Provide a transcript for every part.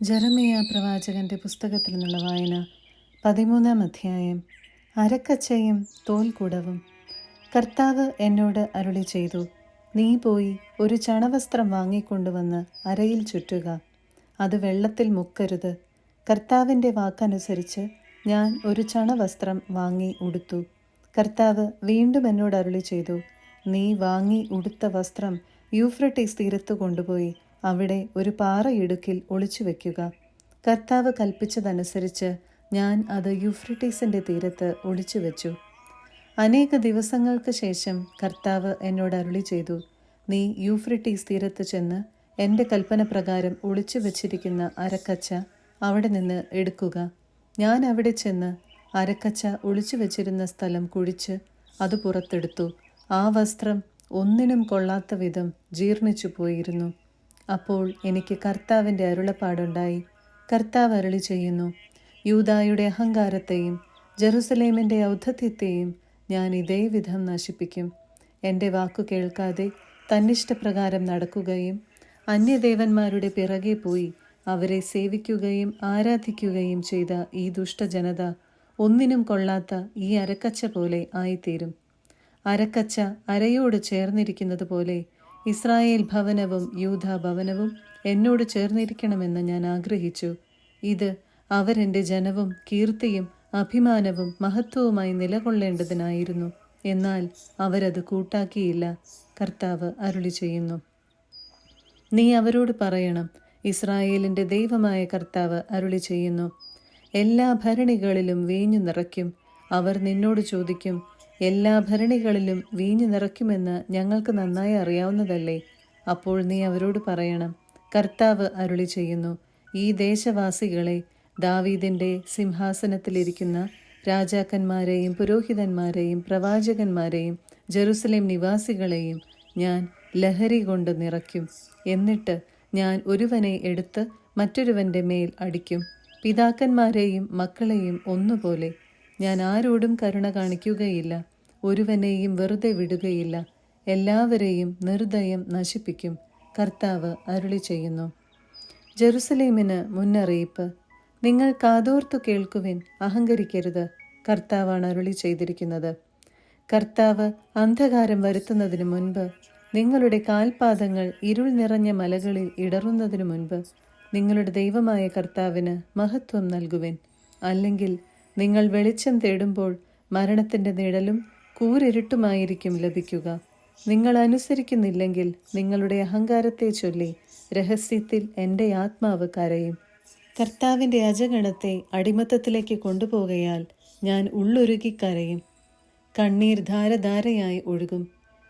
ജെറമിയ പ്രവാചകന്റെ പുസ്തകത്തിൽ നിന്നുള്ള വായന 13-ാം അധ്യായം. അരക്കച്ചയും തോൽക്കുടവും. കർത്താവ് എന്നോട് അരുളി ചെയ്തു, നീ പോയി ഒരു ചണവസ്ത്രം വാങ്ങിക്കൊണ്ടുവന്ന് അരയിൽ ചുറ്റുക. അത് വെള്ളത്തിൽ മുക്കരുത്. കർത്താവിൻ്റെ വാക്കനുസരിച്ച് ഞാൻ ഒരു ചണവസ്ത്രം വാങ്ങി ഉടുത്തു. കർത്താവ് വീണ്ടും എന്നോട് അരുളി ചെയ്തു, നീ വാങ്ങി ഉടുത്ത വസ്ത്രം യൂഫ്രട്ടീസ് തീരത്ത് കൊണ്ടുപോയി അവിടെ ഒരു പാറയിടുക്കിൽ ഒളിച്ചു വയ്ക്കുക. കർത്താവ് കൽപ്പിച്ചതനുസരിച്ച് ഞാൻ അത് യൂഫ്രട്ടീസിൻ്റെ തീരത്ത് ഒളിച്ചു വെച്ചു. അനേക ദിവസങ്ങൾക്ക് ശേഷം കർത്താവ് എന്നോട് അരുളി ചെയ്തു, നീ യൂഫ്രട്ടീസ് തീരത്ത് ചെന്ന് എൻ്റെ കൽപ്പന പ്രകാരം ഒളിച്ചു വച്ചിരിക്കുന്ന അരക്കച്ച അവിടെ നിന്ന് എടുക്കുക. ഞാൻ അവിടെ ചെന്ന് അരക്കച്ച ഒളിച്ചു വച്ചിരുന്ന സ്ഥലം കുഴിച്ച് അത് പുറത്തെടുത്തു. ആ വസ്ത്രം ഒന്നിനും കൊള്ളാത്ത വിധം ജീർണിച്ചു പോയിരുന്നു. അപ്പോൾ എനിക്ക് കർത്താവിൻ്റെ അരുളപ്പാടുണ്ടായി. കർത്താവ് അരുളി ചെയ്യുന്നു, യൂദായുടെ അഹങ്കാരത്തെയും ജെറുസലേമിൻ്റെ ഔദ്ധത്യത്തെയും ഞാൻ ഇതേ വിധം നശിപ്പിക്കും. എൻ്റെ വാക്കു കേൾക്കാതെ തന്നിഷ്ടപ്രകാരം നടക്കുകയും അന്യദേവന്മാരുടെ പിറകെ പോയി അവരെ സേവിക്കുകയും ആരാധിക്കുകയും ചെയ്ത ഈ ദുഷ്ടജനത ഒന്നിനും കൊള്ളാത്ത ഈ അരക്കച്ച പോലെ ആയിത്തീരും. അരക്കച്ച അരയോട് ചേർന്നിരിക്കുന്നത് പോലെ ഇസ്രായേൽ ഭവനവും യൂദാ ഭവനവും എന്നോട് ചേർന്നിരിക്കണമെന്ന് ഞാൻ ആഗ്രഹിച്ചു. ഇത് അവരെൻ്റെ ജനവും കീർത്തിയും അഭിമാനവും മഹത്വവുമായി നിലകൊള്ളേണ്ടതിനായിരുന്നു. എന്നാൽ അവരത് കൂട്ടാക്കിയില്ല. കർത്താവ് അരുളി ചെയ്യുന്നു, നീ അവരോട് പറയണം, ഇസ്രായേലിൻ്റെ ദൈവമായ കർത്താവ് അരുളി ചെയ്യുന്നു, എല്ലാ ഭരണികളിലും വീഞ്ഞു നിറയ്ക്കും. അവർ നിന്നോട് ചോദിക്കും, എല്ലാ ഭരണികളിലും വീഞ്ഞു നിറയ്ക്കുമെന്ന് ഞങ്ങൾക്ക് നന്നായി അറിയാവുന്നതല്ലേ? അപ്പോൾ നീ അവരോട് പറയണം, കർത്താവ് അരുളി ചെയ്യുന്നു, ഈ ദേശവാസികളെ, ദാവീദിൻ്റെ സിംഹാസനത്തിലിരിക്കുന്ന രാജാക്കന്മാരെയും പുരോഹിതന്മാരെയും പ്രവാചകന്മാരെയും ജെറുസലേം നിവാസികളെയും ഞാൻ ലഹരി കൊണ്ട് നിറയ്ക്കും. എന്നിട്ട് ഞാൻ ഒരുവനെ എടുത്ത് മറ്റൊരുവൻ്റെ മേൽ അടിക്കും. പിതാക്കന്മാരെയും മക്കളെയും ഒന്നുപോലെ. ഞാൻ ആരോടും കരുണ കാണിക്കുകയില്ല, ഒരുവനെയും വെറുതെ വിടുകയില്ല. എല്ലാവരെയും നിർദ്ദയം നശിപ്പിക്കും. കർത്താവ് അരുളി ചെയ്യുന്നു. ജെറുസലേമിന് മുന്നറിയിപ്പ്. നിങ്ങൾ കാതോർത്തു കേൾക്കുവിൻ, അഹങ്കരിക്കരുത്. കർത്താവാണ് അരുളി ചെയ്തിരിക്കുന്നത്. കർത്താവ് അന്ധകാരം വരുത്തുന്നതിനു മുൻപ്, നിങ്ങളുടെ കാൽപാദങ്ങൾ ഇരുൾ നിറഞ്ഞ മലകളിൽ ഇടറുന്നതിനു മുൻപ് നിങ്ങളുടെ ദൈവമായ കർത്താവിന് മഹത്വം നൽകുവിൻ. അല്ലെങ്കിൽ നിങ്ങൾ വെളിച്ചം തേടുമ്പോൾ മരണത്തിൻ്റെ നിഴലും കൂരിരുട്ടുമായിരിക്കും ലഭിക്കുക. നിങ്ങൾ അനുസരിക്കുന്നില്ലെങ്കിൽ നിങ്ങളുടെ അഹങ്കാരത്തെ ചൊല്ലി രഹസ്യത്തിൽ എൻ്റെ ആത്മാവ് കരയും. കർത്താവിൻ്റെ അജഗണത്തെ അടിമത്തത്തിലേക്ക് കൊണ്ടുപോകയാൽ ഞാൻ ഉള്ളൊരുക്കി കരയും. കണ്ണീർ ധാരധാരയായി ഒഴുകും.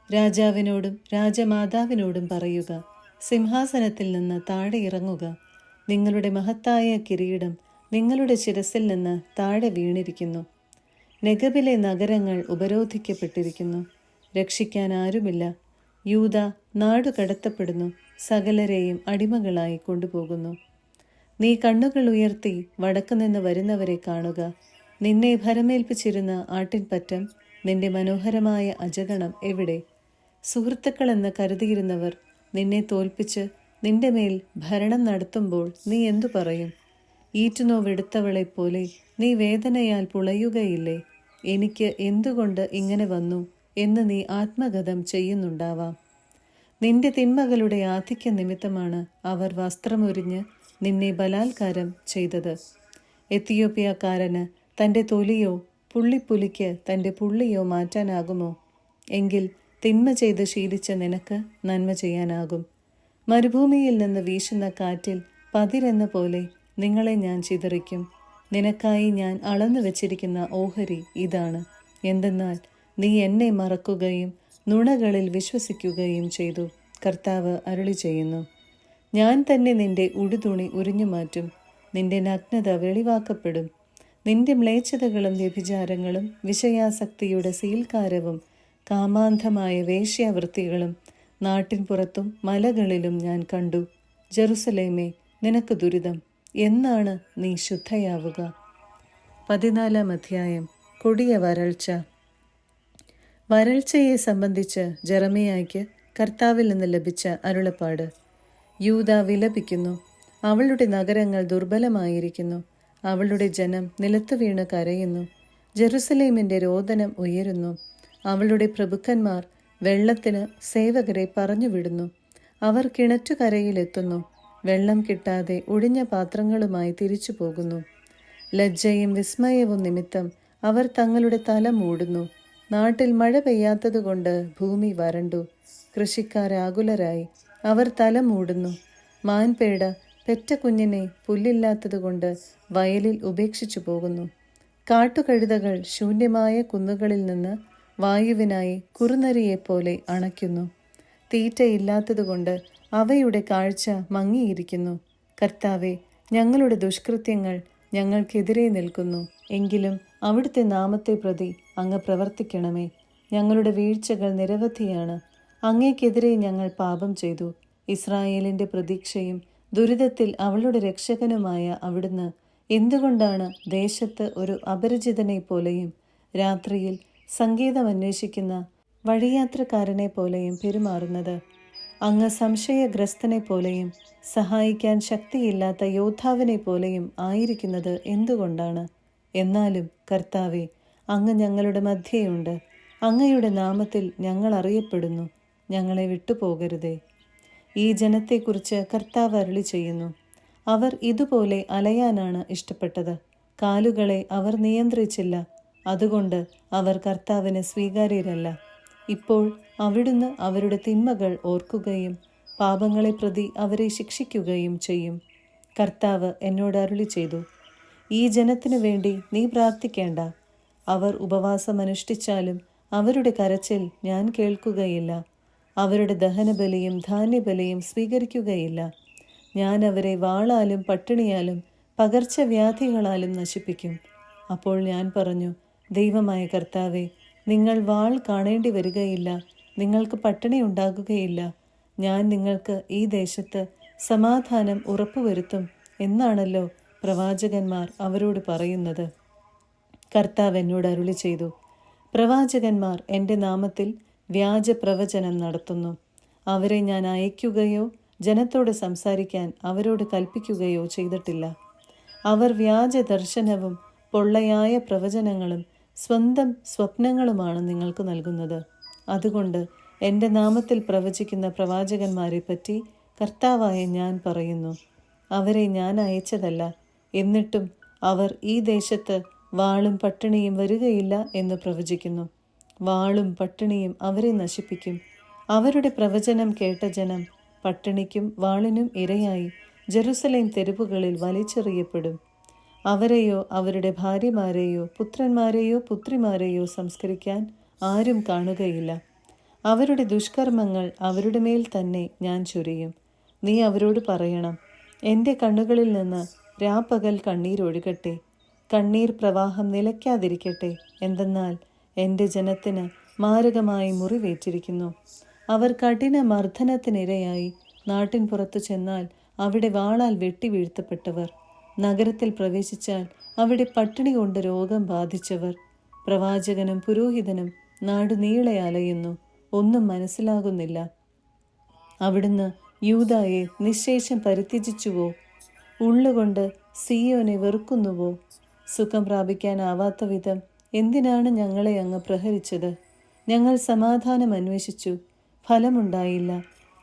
രാജാവിനോടും രാജമാതാവിനോടും പറയുക, സിംഹാസനത്തിൽ നിന്ന് താഴെ ഇറങ്ങുക. നിങ്ങളുടെ മഹത്തായ കിരീടം നിങ്ങളുടെ ശിരസിൽ നിന്ന് താഴെ വീണിരിക്കുന്നു. നെഗബിലെ നഗരങ്ങൾ ഉപരോധിക്കപ്പെട്ടിരിക്കുന്നു. രക്ഷിക്കാൻ ആരുമില്ല. യൂദ നാടു കടത്തപ്പെടുന്നു. സകലരെയും അടിമകളായി കൊണ്ടുപോകുന്നു. നീ കണ്ണുകൾ ഉയർത്തി വടക്കു നിന്ന് വരുന്നവരെ കാണുക. നിന്നെ ഭരമേൽപ്പിച്ചിരുന്ന ആട്ടിൻപറ്റം, നിന്റെ മനോഹരമായ അജഗണം എവിടെ? സുഹൃത്തുക്കളെന്ന് കരുതിയിരുന്നവർ നിന്നെ തോൽപ്പിച്ച് നിന്റെ മേൽ ഭരണം നടത്തുമ്പോൾ നീ എന്തു പറയും? ഈറ്റുനോവെടുത്തവളെപ്പോലെ നീ വേദനയാൽ പുളയുകയില്ലേ? എനിക്ക് എന്തുകൊണ്ട് ഇങ്ങനെ വന്നു എന്ന് നീ ആത്മഗതം ചെയ്യുന്നുണ്ടാവാം. നിന്റെ തിന്മകളുടെ ആധിക്യ നിമിത്തമാണ് അവർ വസ്ത്രമൊരിഞ്ഞ് നിന്നെ ബലാത്കാരം ചെയ്തത്. എത്തിയോപ്യക്കാരന് തൻ്റെ തൊലിയോ പുള്ളിപ്പുലിക്ക് തൻ്റെ പുള്ളിയോ മാറ്റാനാകുമോ? എങ്കിൽ തിന്മ ചെയ്ത് ശീലിച്ച നിനക്ക് നന്മ ചെയ്യാനാകും. മരുഭൂമിയിൽ നിന്ന് വീശുന്ന കാറ്റിൽ പതിരെന്ന പോലെ നിങ്ങളെ ഞാൻ ചിതറിക്കും. നിനക്കായി ഞാൻ അളന്നു വെച്ചിരിക്കുന്ന ഓഹരി ഇതാണ്. എന്തെന്നാൽ നീ എന്നെ മറക്കുകയും നുണകളിൽ വിശ്വസിക്കുകയും ചെയ്തു. കർത്താവ് അരുളി ചെയ്യുന്നു, ഞാൻ തന്നെ നിന്റെ ഉടുതുണി ഉരിഞ്ഞു മാറ്റും. നിന്റെ നഗ്നത വെളിവാക്കപ്പെടും. നിന്റെ മ്ലേച്ഛതകളും വ്യഭിചാരങ്ങളും വിഷയാസക്തിയുടെ സീൽക്കാരവും കാമാന്ധമായ വേശ്യാവൃത്തികളും നാട്ടിൻ പുറത്തും മലകളിലും ഞാൻ കണ്ടു. ജെറുസലേമേ, നിനക്ക് ദുരിതം. എന്നാണ് നീ ശുദ്ധയാവുക? 14-ാം അധ്യായം. കൊടിയ വരൾച്ച. വരൾച്ചയെ സംബന്ധിച്ച് ജെറമിയായ്ക്ക് കർത്താവിൽ നിന്ന് ലഭിച്ച അരുളപ്പാട്. യൂദാ വിലപിക്കുന്നു. അവളുടെ നഗരങ്ങൾ ദുർബലമായിരിക്കുന്നു. അവളുടെ ജനം നിലത്തു വീണ് കരയുന്നു. ജെറുസലേമിൻ്റെ രോദനം ഉയരുന്നു. അവളുടെ പ്രഭുക്കന്മാർ വെള്ളത്തിന് സേവകരെ പറഞ്ഞുവിടുന്നു. അവർ കിണറ്റുകരയിലെത്തുന്നു. വെള്ളം കിട്ടാതെ ഒഴിഞ്ഞ പാത്രങ്ങളുമായി തിരിച്ചു പോകുന്നു. ലജ്ജയും വിസ്മയവും നിമിത്തം അവർ തങ്ങളുടെ തല മൂടുന്നു. നാട്ടിൽ മഴ പെയ്യാത്തതുകൊണ്ട് ഭൂമി വരണ്ടു. കൃഷിക്കാരാകുലരായി അവർ തല മൂടുന്നു. മാൻപേട പെറ്റ കുഞ്ഞിനെ പുല്ലില്ലാത്തതുകൊണ്ട് വയലിൽ ഉപേക്ഷിച്ചു പോകുന്നു. കാട്ടുകഴുതകൾ ശൂന്യമായ കുന്നുകളിൽ നിന്ന് വായുവിനായി കുറുനരിയെപ്പോലെ അണയ്ക്കുന്നു. തീറ്റയില്ലാത്തതുകൊണ്ട് അവയുടെ കാഴ്ച മങ്ങിയിരിക്കുന്നു. കർത്താവെ, ഞങ്ങളുടെ ദുഷ്കൃത്യങ്ങൾ ഞങ്ങൾക്കെതിരെ നിൽക്കുന്നു. എങ്കിലും അവിടുത്തെ നാമത്തെ പ്രതി അങ്ങ് പ്രവർത്തിക്കണമേ. ഞങ്ങളുടെ വീഴ്ചകൾ നിരവധിയാണ്. അങ്ങേക്കെതിരെ ഞങ്ങൾ പാപം ചെയ്തു. ഇസ്രായേലിൻ്റെ പ്രതീക്ഷയും ദുരിതത്തിൽ അവളുടെ രക്ഷകനുമായ അവിടുന്ന് എന്തുകൊണ്ടാണ് ദേശത്ത് ഒരു അപരിചിതനെ പോലെയും രാത്രിയിൽ സംഗീതമന്വേഷിക്കുന്ന വഴിയാത്രക്കാരനെ പോലെയും പെരുമാറുന്നത്? അങ്ങ് സംശയഗ്രസ്തനെ പോലെയും സഹായിക്കാൻ ശക്തിയില്ലാത്ത യോദ്ധാവിനെ പോലെയും ആയിരിക്കുന്നത് എന്തുകൊണ്ടാണ്? എന്നാലും കർത്താവെ, അങ്ങ് ഞങ്ങളുടെ മധ്യേയുണ്ട്. അങ്ങയുടെ നാമത്തിൽ ഞങ്ങൾ അറിയപ്പെടുന്നു. ഞങ്ങളെ വിട്ടുപോകരുതേ. ഈ ജനത്തെക്കുറിച്ച് കർത്താവ് അരുളി ചെയ്യുന്നു: അവർ ഇതുപോലെ അലയാനാണ് ഇഷ്ടപ്പെട്ടത്. കാലുകളെ അവർ നിയന്ത്രിച്ചില്ല. അതുകൊണ്ട് അവർ കർത്താവിന് സ്വീകാര്യരല്ല. ഇപ്പോൾ അവിടുന്ന് അവരുടെ തിന്മകൾ ഓർക്കുകയും പാപങ്ങളെ പ്രതി അവരെ ശിക്ഷിക്കുകയും ചെയ്യും. കർത്താവ് എന്നോട് അരുളി ചെയ്തു: ഈ ജനത്തിനു വേണ്ടി നീ പ്രാർത്ഥിക്കേണ്ട. അവർ ഉപവാസമനുഷ്ഠിച്ചാലും അവരുടെ കരച്ചിൽ ഞാൻ കേൾക്കുകയില്ല. അവരുടെ ദഹനബലിയും ധാന്യബലിയും സ്വീകരിക്കുകയില്ല. ഞാൻ അവരെ വാളാലും പട്ടിണിയാലും പകർച്ചവ്യാധികളാലും നശിപ്പിക്കും. അപ്പോൾ ഞാൻ പറഞ്ഞു: ദൈവമായ കർത്താവെ, നിങ്ങൾ വാൾ കാണേണ്ടി വരികയില്ല, നിങ്ങൾക്ക് പട്ടിണി ഉണ്ടാകുകയില്ല. ഞാൻ നിങ്ങൾക്ക് ഈ ദേശത്ത് സമാധാനം ഉറപ്പുവരുത്തും എന്നാണല്ലോ പ്രവാചകന്മാർ അവരോട് പറയുന്നത്. കർത്താവ് എന്നോട് അരുളി ചെയ്തു: പ്രവാചകന്മാർ എൻ്റെ നാമത്തിൽ വ്യാജ പ്രവചനം നടത്തുന്നു. അവരെ ഞാൻ അയക്കുകയോ ജനത്തോട് സംസാരിക്കാൻ അവരോട് കൽപ്പിക്കുകയോ ചെയ്തിട്ടില്ല. അവർ വ്യാജ ദർശനവും പൊള്ളയായ പ്രവചനങ്ങളും സ്വന്തം സ്വപ്നങ്ങളുമാണ് നിങ്ങൾക്ക് നൽകുന്നത്. അതുകൊണ്ട് എൻ്റെ നാമത്തിൽ പ്രവചിക്കുന്ന പ്രവാചകന്മാരെ പറ്റി കർത്താവായ ഞാൻ പറയുന്നു: അവരെ ഞാൻ അയച്ചതല്ല. എന്നിട്ടും അവർ ഈ ദേശത്ത് വാളും പട്ടിണിയും വരികയില്ല എന്ന് പ്രവചിക്കുന്നു. വാളും പട്ടിണിയും അവരെ നശിപ്പിക്കും. അവരുടെ പ്രവചനം കേട്ട ജനം പട്ടിണിക്കും വാളിനും ഇരയായി ജെറുസലേം തെരുവുകളിൽ വലിച്ചെറിയപ്പെടും. അവരെയോ അവരുടെ ഭാര്യമാരെയോ പുത്രന്മാരെയോ പുത്രിമാരെയോ സംസ്കരിക്കാൻ ആരും കാണുകയില്ല. അവരുടെ ദുഷ്കർമ്മങ്ങൾ അവരുടെ മേൽ തന്നെ ഞാൻ ചൊരിയും. നീ അവരോട് പറയണം: എൻ്റെ കണ്ണുകളിൽ നിന്ന് രാപ്പകൽ കണ്ണീരൊഴുകട്ടെ, കണ്ണീർ പ്രവാഹം നിലയ്ക്കാതിരിക്കട്ടെ. എന്തെന്നാൽ എൻ്റെ ജനത്തിന് മാരകമായി മുറിവേറ്റിരിക്കുന്നു. അവർ കഠിന മർദ്ദനത്തിനിരയായി നാട്ടിൻ പുറത്തു ചെന്നാൽ അവിടെ വാളാൽ വെട്ടി വീഴ്ത്തപ്പെട്ടവർ. നഗരത്തിൽ പ്രവേശിച്ചാൽ അവിടെ പട്ടിണി കൊണ്ട് രോഗം ബാധിച്ചവർ. പ്രവാചകനും പുരോഹിതനും നാടുനീളെ അലയുന്നു, ഒന്നും മനസ്സിലാകുന്നില്ല. അവിടുന്ന് യൂദായെ നിശ്ശേഷം പരിത്യജിച്ചുവോ? ഉള്ളുകൊണ്ട് സിയോനെ വെറുക്കുന്നുവോ? സുഖം പ്രാപിക്കാനാവാത്ത വിധം എന്തിനാണ് ഞങ്ങളെ അങ്ങ് പ്രഹരിച്ചത്? ഞങ്ങൾ സമാധാനം അന്വേഷിച്ചു, ഫലമുണ്ടായില്ല.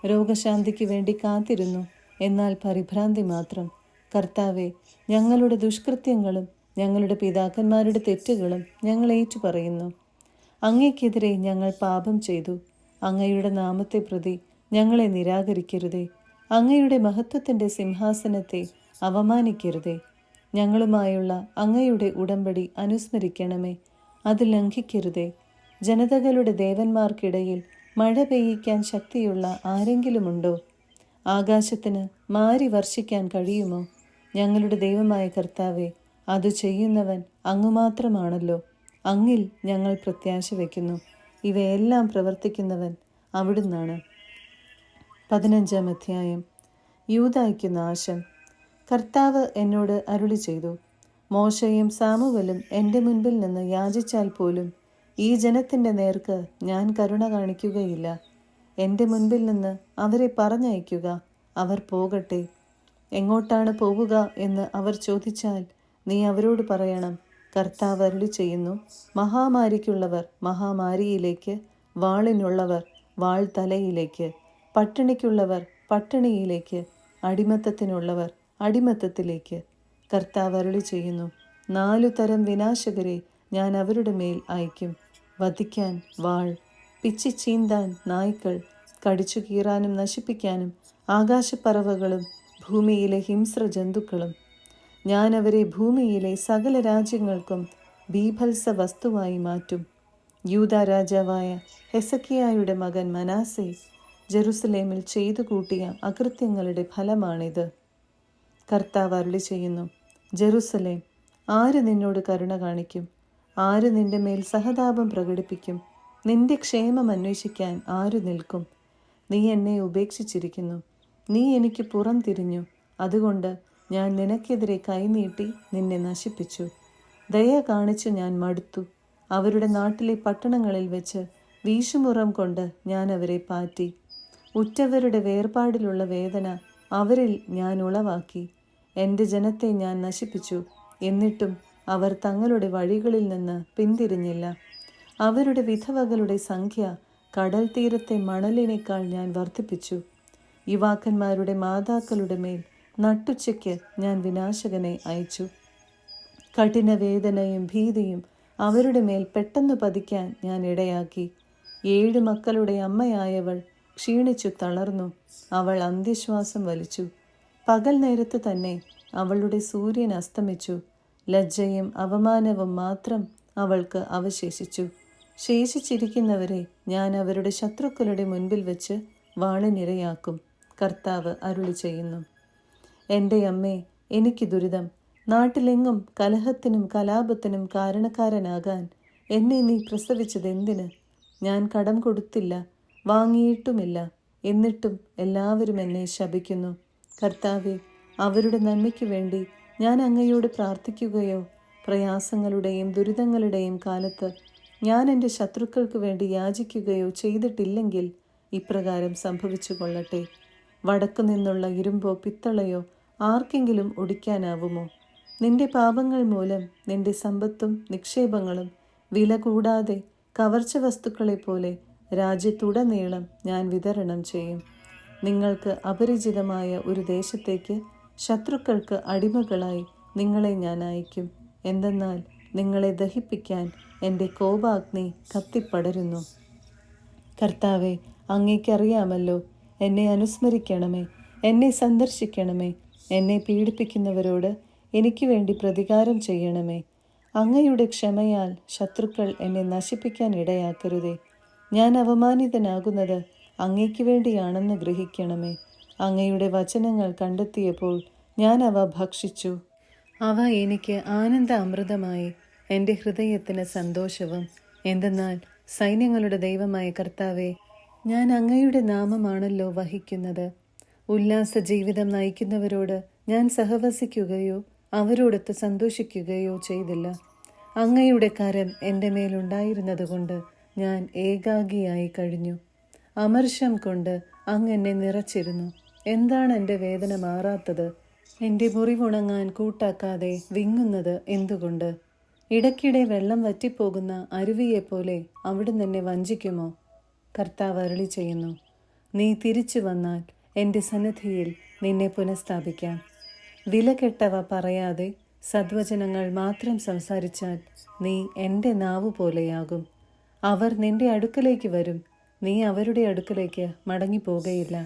രോഗശാന്തിക്ക് വേണ്ടി കാത്തിരുന്നു, എന്നാൽ പരിഭ്രാന്തി മാത്രം. കർത്താവെ, ഞങ്ങളുടെ ദുഷ്കൃത്യങ്ങളും ഞങ്ങളുടെ പിതാക്കന്മാരുടെ തെറ്റുകളും ഞങ്ങൾ ഏറ്റുപറയുന്നു. അങ്ങയ്ക്കെതിരെ ഞങ്ങൾ പാപം ചെയ്തു. അങ്ങയുടെ നാമത്തെ പ്രതി ഞങ്ങളെ നിരാകരിക്കരുതേ. അങ്ങയുടെ മഹത്വത്തിൻ്റെ സിംഹാസനത്തെ അവമാനിക്കരുതേ. ഞങ്ങളുമായുള്ള അങ്ങയുടെ ഉടമ്പടി അനുസ്മരിക്കണമേ, അത് ലംഘിക്കരുതേ. ജനതകളുടെ ദേവന്മാർക്കിടയിൽ മഴ പെയ്യിക്കാൻ ശക്തിയുള്ള ആരെങ്കിലുമുണ്ടോ? ആകാശത്തിന് മാരി വർഷിക്കാൻ കഴിയുമോ? ഞങ്ങളുടെ ദൈവമായ കർത്താവെ, അത് ചെയ്യുന്നവൻ അങ്ങ് മാത്രമാണല്ലോ. അങ്ങിൽ ഞങ്ങൾ പ്രത്യാശ വയ്ക്കുന്നു. ഇവയെല്ലാം പ്രവർത്തിക്കുന്നവൻ അവിടുന്നാണ്. 15-ാം അധ്യായം. യൂദായ്ക്ക് നാശം. കർത്താവ് എന്നോട് അരുളി ചെയ്തു: മോശയും സാമുവലും എൻ്റെ മുൻപിൽ നിന്ന് യാചിച്ചാൽ പോലും ഈ ജനത്തിൻ്റെ നേർക്ക് ഞാൻ കരുണ കാണിക്കുകയില്ല. എൻ്റെ മുൻപിൽ നിന്ന് അവരെ പറഞ്ഞയക്കുക, അവർ പോകട്ടെ. എങ്ങോട്ടാണ് പോവുക എന്ന് അവർ ചോദിച്ചാൽ നീ അവരോട് പറയണം, കർത്താവ് അരുളി ചെയ്യുന്നു, മഹാമാരിക്കുള്ളവർ മഹാമാരിയിലേക്ക്, വാളിനുള്ളവർ വാൾ തലയിലേക്ക്, പട്ടിണിക്കുള്ളവർ പട്ടിണിയിലേക്ക്, അടിമത്തത്തിനുള്ളവർ അടിമത്തത്തിലേക്ക്. കർത്താവ് അരുളി ചെയ്യുന്നു, 4 തരം വിനാശകരെ ഞാൻ അവരുടെ മേൽ അയക്കും. വധിക്കാൻ വാൾ, പിച്ചി ചീന്താൻ നായ്ക്കൾ, കടിച്ചു കീറാനും നശിപ്പിക്കാനും ആകാശപ്പറവകളും ഭൂമിയിലെ ഹിംസ്ര ജന്തുക്കളും. ഞാൻ അവരെ ഭൂമിയിലെ സകല രാജ്യങ്ങൾക്കും ബീഭത്സ വസ്തുവായി മാറ്റും. യൂദാ രാജാവായ ഹെസക്കിയായുടെ മകൻ മനാസെ ജെറുസലേമിൽ ചെയ്തു കൂട്ടിയ അകൃത്യങ്ങളുടെ ഫലമാണിത്. കർത്താവ് അരുളി ചെയ്യുന്നു, ജെറുസലേം, ആര് നിന്നോട് കരുണ കാണിക്കും? ആര് നിന്റെ മേൽ സഹതാപം പ്രകടിപ്പിക്കും? നിന്റെ ക്ഷേമം അന്വേഷിക്കാൻ ആര് നിൽക്കും? നീ എന്നെ ഉപേക്ഷിച്ചിരിക്കുന്നു, നീ എനിക്ക് പുറം തിരിഞ്ഞു. അതുകൊണ്ട് ഞാൻ നിനക്കെതിരെ കൈനീട്ടി നിന്നെ നശിപ്പിച്ചു. ദയ കാണിച്ചു ഞാൻ മടുത്തു. അവരുടെ നാട്ടിലെ പട്ടണങ്ങളിൽ വെച്ച് വീശുമുറം കൊണ്ട് ഞാൻ അവരെ പാറ്റി. ഉറ്റവരുടെ വേർപാടിലുള്ള വേദന അവരിൽ ഞാൻ ഉളവാക്കി. എൻ്റെ ജനത്തെ ഞാൻ നശിപ്പിച്ചു. എന്നിട്ടും അവർ തങ്ങളുടെ വഴികളിൽ നിന്ന് പിന്തിരിഞ്ഞില്ല. അവരുടെ വിധവകളുടെ സംഖ്യ കടൽ തീരത്തെ മണലിനേക്കാൾ ഞാൻ വർദ്ധിപ്പിച്ചു. യുവാക്കന്മാരുടെ മാതാക്കളുടെ മേൽ നട്ടുച്ചയ്ക്ക് ഞാൻ വിനാശകനെ അയച്ചു. കഠിനവേദനയും ഭീതിയും അവരുടെ മേൽ പെട്ടെന്ന് പതിക്കാൻ ഞാൻ ഇടയാക്കി. 7 മക്കളുടെ അമ്മയായവൾ ക്ഷീണിച്ചു തളർന്നു. അവൾ അന്ത്യശ്വാസം വലിച്ചു. പകൽ നേരത്ത് തന്നെ അവളുടെ സൂര്യൻ അസ്തമിച്ചു. ലജ്ജയും അവമാനവും മാത്രം അവൾക്ക് അവശേഷിച്ചു. ശേഷിച്ചിരിക്കുന്നവരെ ഞാൻ അവരുടെ ശത്രുക്കളുടെ മുൻപിൽ വെച്ച് വാളിനിരയാക്കും. കർത്താവ് അരുളി ചെയ്യുന്നു. എൻ്റെ അമ്മേ, എനിക്ക് ദുരിതം. നാട്ടിലെങ്ങും കലഹത്തിനും കലാപത്തിനും കാരണക്കാരനാകാൻ എന്നെ നീ പ്രസവിച്ചതെന്തിന്? ഞാൻ കടം കൊടുത്തില്ല, വാങ്ങിയിട്ടുമില്ല. എന്നിട്ടും എല്ലാവരും എന്നെ ശപിക്കുന്നു. കർത്താവെ, അവരുടെ നന്മയ്ക്ക് വേണ്ടി ഞാൻ അങ്ങയോട് പ്രാർത്ഥിക്കുകയോ പ്രയാസങ്ങളുടെയും ദുരിതങ്ങളുടെയും കാലത്ത് ഞാൻ എൻ്റെ ശത്രുക്കൾക്ക് വേണ്ടി യാചിക്കുകയോ ചെയ്തിട്ടില്ലെങ്കിൽ ഇപ്രകാരം സംഭവിച്ചു കൊള്ളട്ടെ. വടക്കു നിന്നുള്ള ഇരുമ്പോ പിത്തളയോ ആർക്കെങ്കിലും ഒടിക്കാനാവുമോ? നിന്റെ പാപങ്ങൾ മൂലം നിന്റെ സമ്പത്തും നിക്ഷേപങ്ങളും വില കൂടാതെ കവർച്ച വസ്തുക്കളെ പോലെ രാജ്യത്തുടനീളം ഞാൻ വിതരണം ചെയ്യും. നിങ്ങൾക്ക് അപരിചിതമായ ഒരു ദേശത്തേക്ക് ശത്രുക്കൾക്ക് അടിമകളായി നിങ്ങളെ ഞാൻ അയക്കും. എന്തെന്നാൽ നിങ്ങളെ ദഹിപ്പിക്കാൻ എൻ്റെ കോപാഗ്നി കത്തിപ്പടരുന്നു. കർത്താവെ, അങ്ങേക്കറിയാമല്ലോ. എന്നെ അനുസ്മരിക്കണമേ, എന്നെ സന്ദർശിക്കണമേ. എന്നെ പീഡിപ്പിക്കുന്നവരോട് എനിക്ക് വേണ്ടി പ്രതികാരം ചെയ്യണമേ. അങ്ങയുടെ ക്ഷമയാൽ ശത്രുക്കൾ എന്നെ നശിപ്പിക്കാൻ ഇടയാക്കരുതേ. ഞാൻ അവമാനിതനാകുന്നത് അങ്ങയ്ക്ക് വേണ്ടിയാണെന്ന് ഗ്രഹിക്കണമേ. അങ്ങയുടെ വചനങ്ങൾ കണ്ടെത്തിയപ്പോൾ ഞാൻ അവ ഭക്ഷിച്ചു. അവ എനിക്ക് ആനന്ദ അമൃതമായി, എൻ്റെ ഹൃദയത്തിന് സന്തോഷവും. എന്തെന്നാൽ സൈന്യങ്ങളുടെ ദൈവമായ കർത്താവെ, ഞാൻ അങ്ങയുടെ നാമമാണല്ലോ വഹിക്കുന്നത്. ഉല്ലാസ ജീവിതം നയിക്കുന്നവരോട് ഞാൻ സഹവസിക്കുകയോ അവരോടൊത്ത് സന്തോഷിക്കുകയോ ചെയ്തില്ല. അങ്ങയുടെ കരം എൻ്റെ മേലുണ്ടായിരുന്നതുകൊണ്ട് ഞാൻ ഏകാഗിയായി കഴിഞ്ഞു. അമർഷം കൊണ്ട് അങ്ങ് എന്നെ നിറച്ചിരുന്നു. എന്താണ് എൻ്റെ വേദന മാറാത്തത്? എൻ്റെ മുറിവുണങ്ങാൻ കൂട്ടാക്കാതെ വിങ്ങുന്നത് എന്തുകൊണ്ട്? ഇടയ്ക്കിടെ വെള്ളം വറ്റിപ്പോകുന്ന അരുവിയെപ്പോലെ അവിടുന്ന് എന്നെ വഞ്ചിക്കുമോ? കർത്താവ് അരുളി ചെയ്യുന്നു. നീ തിരിച്ചു വന്നാൽ എൻ്റെ സന്നിധിയിൽ നിന്നെ പുനഃസ്ഥാപിക്കാം. വിലകെട്ടവ പറയാതെ സദ്വചനങ്ങൾ മാത്രം സംസാരിച്ചാൽ നീ എൻ്റെ നാവു പോലെയാകും. അവർ നിന്റെ അടുക്കലേക്ക് വരും, നീ അവരുടെ അടുക്കലേക്ക് മടങ്ങിപ്പോകുകയില്ല.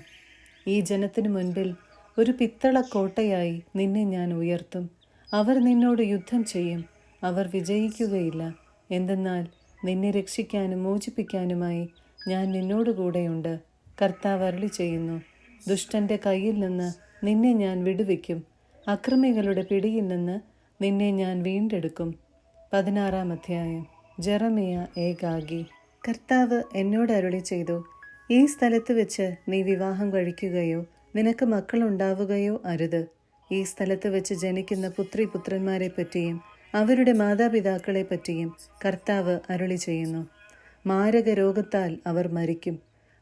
ഈ ജനത്തിനു മുൻപിൽ ഒരു പിത്തള കോട്ടയായി നിന്നെ ഞാൻ ഉയർത്തും. അവർ നിന്നോട് യുദ്ധം ചെയ്യും, അവർ വിജയിക്കുകയില്ല. എന്തെന്നാൽ നിന്നെ രക്ഷിക്കാനും മോചിപ്പിക്കാനുമായി ഞാൻ നിന്നോടുകൂടെയുണ്ട്. കർത്താവ് അരുളി ചെയ്യുന്നു. ദുഷ്ടൻ്റെ കയ്യിൽ നിന്ന് നിന്നെ ഞാൻ വിടുവിക്കും, അക്രമികളുടെ പിടിയിൽ നിന്ന് നിന്നെ ഞാൻ വീണ്ടെടുക്കും. 16-ാം അധ്യായം. ജെറമിയ ഏകാഗി. കർത്താവ് എന്നോട് അരുളി ചെയ്തു, ഈ സ്ഥലത്ത് വെച്ച് നീ വിവാഹം കഴിക്കുകയോ നിനക്ക് മക്കളുണ്ടാവുകയോ അരുത്. ഈ സ്ഥലത്ത് വെച്ച് ജനിക്കുന്ന പുത്രിപുത്രന്മാരെ പറ്റിയും അവരുടെ മാതാപിതാക്കളെ പറ്റിയും കർത്താവ് അരുളി ചെയ്യുന്നു. മാരക രോഗത്താൽ അവർ മരിക്കും.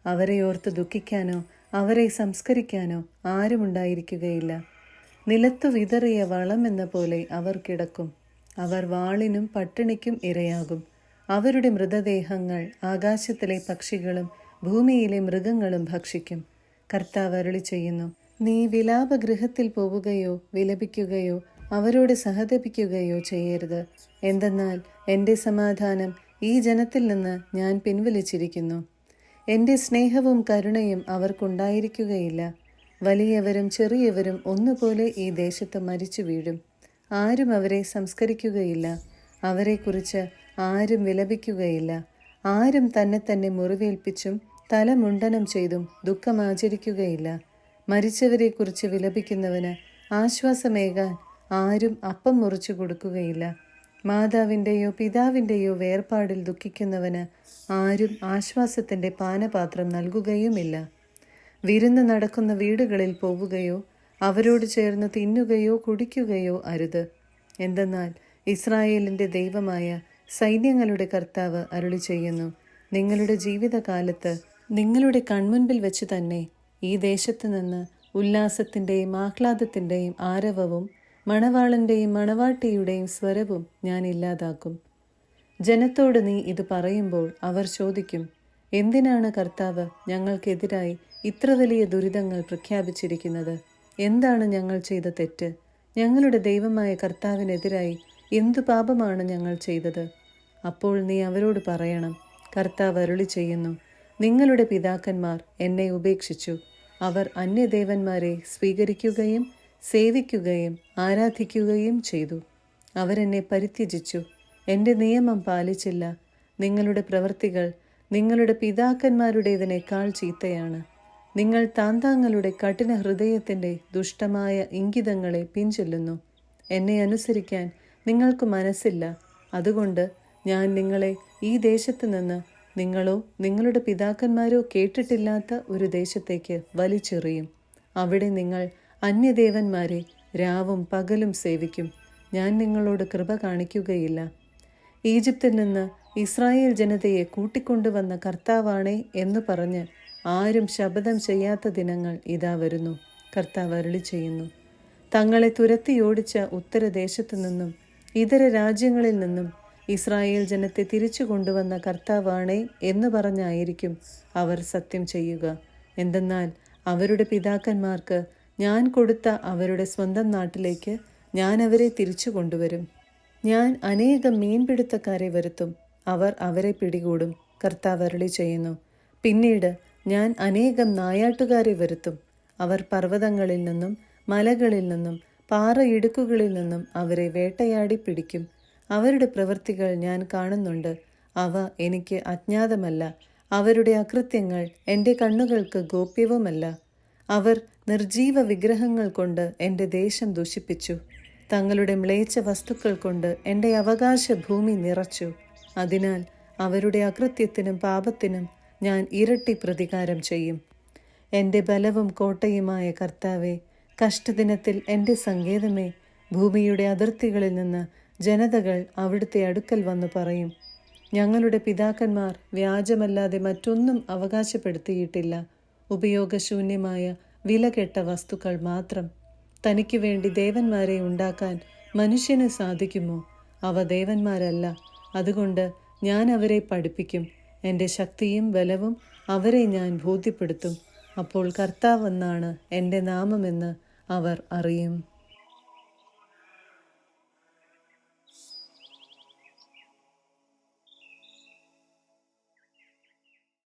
അവരെ ഓർത്ത് ദുഃഖിക്കാനോ അവരെ സംസ്കരിക്കാനോ ആരുമുണ്ടായിരിക്കുകയില്ല. നിലത്തു വിതറിയ വളമെന്ന പോലെ അവർ കിടക്കും. അവർ വാളിനും പട്ടിണിക്കും ഇരയാകും. അവരുടെ മൃതദേഹങ്ങൾ ആകാശത്തിലെ പക്ഷികളും ഭൂമിയിലെ മൃഗങ്ങളും ഭക്ഷിക്കും. കർത്താവ് അരുളി ചെയ്യുന്നു, നീ വിലാപഗൃഹത്തിൽ പോവുകയോ വിലപിക്കുകയോ അവരോട് സഹതപിക്കുകയോ ചെയ്യരുത്. എന്തെന്നാൽ എൻ്റെ സമാധാനം ഈ ജനത്തിൽ നിന്ന് ഞാൻ പിൻവലിച്ചിരിക്കുന്നു. എൻ്റെ സ്നേഹവും കരുണയും അവർക്കുണ്ടായിരിക്കുകയില്ല. വലിയവരും ചെറിയവരും ഒന്നുപോലെ ഈ ദേശത്ത് മരിച്ചു വീഴും. ആരും അവരെ സംസ്കരിക്കുകയില്ല. അവരെക്കുറിച്ച് ആരും വിലപിക്കുകയില്ല. ആരും തന്നെ മുറിവേൽപ്പിച്ചും തലമുണ്ടനം ചെയ്തും ദുഃഖമാചരിക്കുകയില്ല. മരിച്ചവരെക്കുറിച്ച് വിലപിക്കുന്നവന് ആശ്വാസമേകാൻ ആരും അപ്പം മുറിച്ചു കൊടുക്കുകയില്ല. മാതാവിൻ്റെയോ പിതാവിൻ്റെയോ വേർപാടിൽ ദുഃഖിക്കുന്നവന് ആരും ആശ്വാസത്തിൻ്റെ പാനപാത്രം നൽകുകയുമില്ല. വിരുന്ന് നടക്കുന്ന വീടുകളിൽ പോവുകയോ അവരോട് ചേർന്ന് തിന്നുകയോ കുടിക്കുകയോ അരുത്. എന്തെന്നാൽ ഇസ്രായേലിൻ്റെ ദൈവമായ സൈന്യങ്ങളുടെ കർത്താവ് അരുളി ചെയ്യുന്നു, നിങ്ങളുടെ ജീവിതകാലത്ത് നിങ്ങളുടെ കൺമുൻപിൽ വെച്ച് തന്നെ ഈ ദേശത്ത് നിന്ന് ഉല്ലാസത്തിൻ്റെയും ആഹ്ലാദത്തിൻ്റെയും ആരവവും മണവാളൻ്റെയും മണവാട്ടിയുടെയും സ്വരവും ഞാൻ ഇല്ലാതാക്കും. ജനത്തോട് നീ ഇത് പറയുമ്പോൾ അവർ ചോദിക്കും, എന്തിനാണ് കർത്താവ് ഞങ്ങൾക്കെതിരായി ഇത്ര വലിയ ദുരിതങ്ങൾ പ്രഖ്യാപിച്ചിരിക്കുന്നത്? എന്താണ് ഞങ്ങൾ ചെയ്ത തെറ്റ്? ഞങ്ങളുടെ ദൈവമായ കർത്താവിനെതിരായി എന്തു പാപമാണ് ഞങ്ങൾ ചെയ്തത്? അപ്പോൾ നീ അവരോട് പറയണം, കർത്താവ് അരുളി ചെയ്യുന്നു, നിങ്ങളുടെ പിതാക്കന്മാർ എന്നെ ഉപേക്ഷിച്ചു. അവർ അന്യദേവന്മാരെ സ്വീകരിക്കുകയും സേവിക്കുകയും ആരാധിക്കുകയും ചെയ്തു. അവരെന്നെ പരിത്യജിച്ചു, എൻ്റെ നിയമം പാലിച്ചില്ല. നിങ്ങളുടെ പ്രവൃത്തികൾ നിങ്ങളുടെ പിതാക്കന്മാരുടേതിനേക്കാൾ ചീത്തയാണ്. നിങ്ങൾ താന്താങ്ങളുടെ കഠിന ഹൃദയത്തിൻ്റെ ദുഷ്ടമായ ഇംഗിതങ്ങളെ പിൻചൊല്ലുന്നു. എന്നെ അനുസരിക്കാൻ നിങ്ങൾക്ക് മനസ്സില്ല. അതുകൊണ്ട് ഞാൻ നിങ്ങളെ ഈ ദേശത്ത് നിന്ന് നിങ്ങളോ നിങ്ങളുടെ പിതാക്കന്മാരോ കേട്ടിട്ടില്ലാത്ത ഒരു ദേശത്തേക്ക് വലിച്ചെറിയും. അവിടെ നിങ്ങൾ അന്യദേവന്മാരെ രാവും പകലും സേവിക്കും. ഞാൻ നിങ്ങളോട് കൃപ കാണിക്കുകയില്ല. ഈജിപ്തിൽ നിന്ന് ഇസ്രായേൽ ജനതയെ കൂട്ടിക്കൊണ്ടുവന്ന കർത്താവാണേ എന്ന് പറഞ്ഞ് ആരും ശപഥം ചെയ്യാത്ത ദിനങ്ങൾ ഇതാ വരുന്നു. കർത്താവ് അരുളി ചെയ്യുന്നു, തങ്ങളെ തുരത്തിയോടിച്ച ഉത്തരദേശത്തു നിന്നും ഇതര രാജ്യങ്ങളിൽ നിന്നും ഇസ്രായേൽ ജനത്തെ തിരിച്ചു കൊണ്ടുവന്ന കർത്താവാണേ എന്ന് പറഞ്ഞായിരിക്കും അവർ സത്യം ചെയ്യുക. എന്തെന്നാൽ അവരുടെ പിതാക്കന്മാർക്ക് ഞാൻ കൊടുത്ത അവരുടെ സ്വന്തം നാട്ടിലേക്ക് ഞാൻ അവരെ തിരിച്ചു കൊണ്ടുവരും. ഞാൻ അനേകം മീൻപിടുത്തക്കാരെ വരുത്തും. അവർ അവരെ പിടികൂടും. കർത്താവ് അരുളി ചെയ്യുന്നു, പിന്നീട് ഞാൻ അനേകം നായാട്ടുകാരെ വരുത്തും. അവർ പർവ്വതങ്ങളിൽ നിന്നും മലകളിൽ നിന്നും പാറയിടുക്കുകളിൽ നിന്നും അവരെ വേട്ടയാടി പിടിക്കും. അവരുടെ പ്രവൃത്തികൾ ഞാൻ കാണുന്നുണ്ട്. അവ എനിക്ക് അജ്ഞാതമല്ല. അവരുടെ അകൃത്യങ്ങൾ എൻ്റെ കണ്ണുകൾക്ക് ഗോപ്യവുമല്ല. അവർ നിർജീവ വിഗ്രഹങ്ങൾ കൊണ്ട് എൻ്റെ ദേശം ദുഷിപ്പിച്ചു. തങ്ങളുടെ മ്ലേച്ഛ വസ്തുക്കൾ കൊണ്ട് എൻ്റെ അവകാശ ഭൂമി നിറച്ചു. അതിനാൽ അവരുടെ അകൃത്യത്തിനും പാപത്തിനും ഞാൻ ഇരട്ടി പ്രതികാരം ചെയ്യും. എൻ്റെ ബലവും കോട്ടയുമായ കർത്താവേ, കഷ്ടദിനത്തിൽ എൻ്റെ സങ്കേതമേ, ഭൂമിയുടെ അതിർത്തികളിൽ നിന്ന് ജനതകൾ അവിടുത്തെ അടുക്കൽ വന്നു പറയും, ഞങ്ങളുടെ പിതാക്കന്മാർ വ്യാജമല്ലാതെ മറ്റൊന്നും അവകാശപ്പെടുത്തിയിട്ടില്ല. ഉപയോഗശൂന്യമായ വിലകെട്ട വസ്തുക്കൾ മാത്രം. തനിക്ക് വേണ്ടി ദേവന്മാരെ ഉണ്ടാക്കാൻ മനുഷ്യന് സാധിക്കുമോ? അവ ദേവന്മാരല്ല. അതുകൊണ്ട് ഞാൻ അവരെ പഠിപ്പിക്കും. എൻ്റെ ശക്തിയും ബലവും അവരെ ഞാൻ ബോധ്യപ്പെടുത്തും. അപ്പോൾ കർത്താവെന്നാണ് എൻ്റെ നാമമെന്ന് അവർ അറിയും.